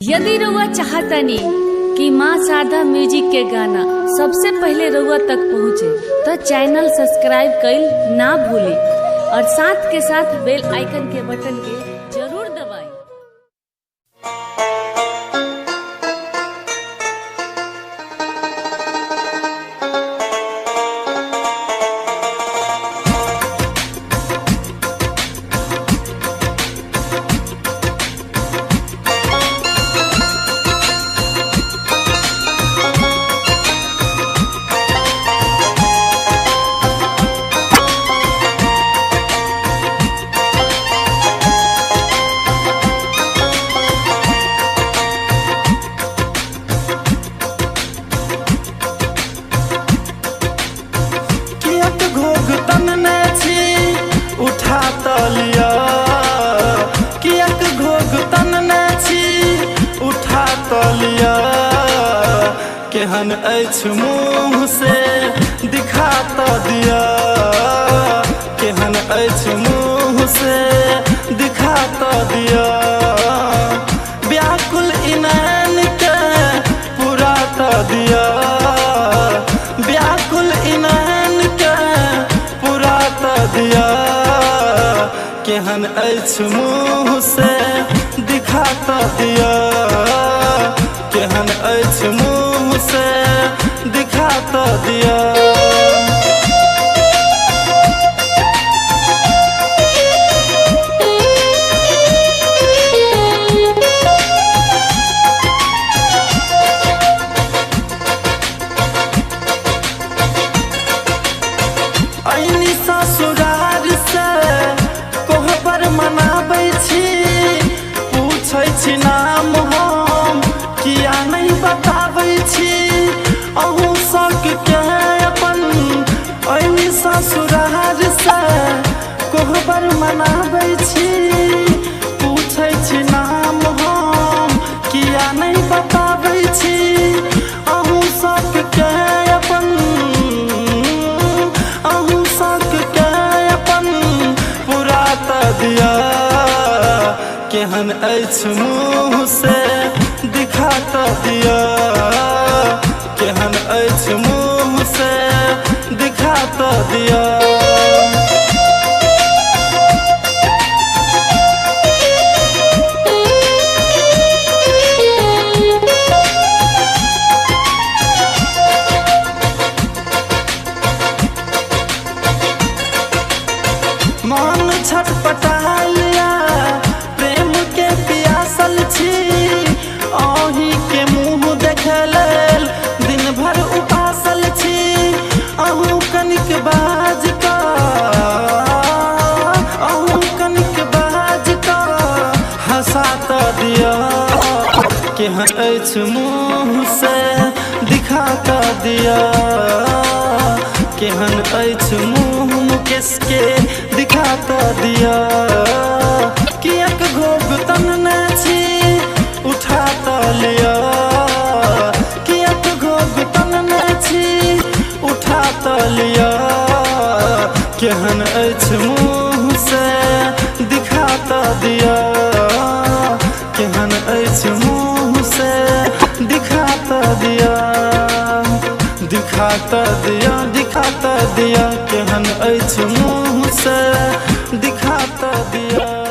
यदि रउआ चाहतनी कि माँ शारदा म्यूजिक के गाना सबसे पहले रउआ तक पहुँचे तो चैनल सब्सक्राइब कइल ना भूली और साथ के साथ बेल आइकन के बटन के जरूर दबाई। केहन अछि मुँह से दिखा तो दिया, केहन अछि मुँह से दिखा तो दिया। व्याकुल इनैन के पूरा तो दिया, व्याकुल इनैन के पूरा तो दिया। केहन अछि मुँह से दिखा तो दिया, केहन अछि मुँह से दिखा तो दिया। ऐनी ससुरार से कोहबर मनाबै छी, पूछै छी नाम हम किया नहीं बताबै छी। अहूँ सबके अपन ऐनी ससुरार से कोहबर मनाबै छी, पूछै छी नाम हम किया नहीं बताबै छी। अहूँ सबके अपन, अहूँ सबके अपन पूरा तो दिया। केहन अछि मुँह से दिखा तो दिया, केहन अछि मुँह से दिखा तो दिया। मन छटपटालिया प्रेम के पियासल छी, अही के मुँह देखे लेल दिन भर उपासल छी। अहूँ कनिक बाज का, अहूँ कनिक बाज का हंसा तो दिया। केहन अछि मुँह से दिखा तो दिया, केहन अछि मुँह मुकेश के दिखा तो दिया। किएक घोग तनने छी उठा तो लिया, किएक घोग तनने छी उठा तो लिया। केहन अछि मुँह से दिखा तो दिया, केहन अछि मुँह से दिखा तो दिया, दिखा तो दिया, दिखा तो दिया। केहन अछि मुँह से दिखा तो दिया।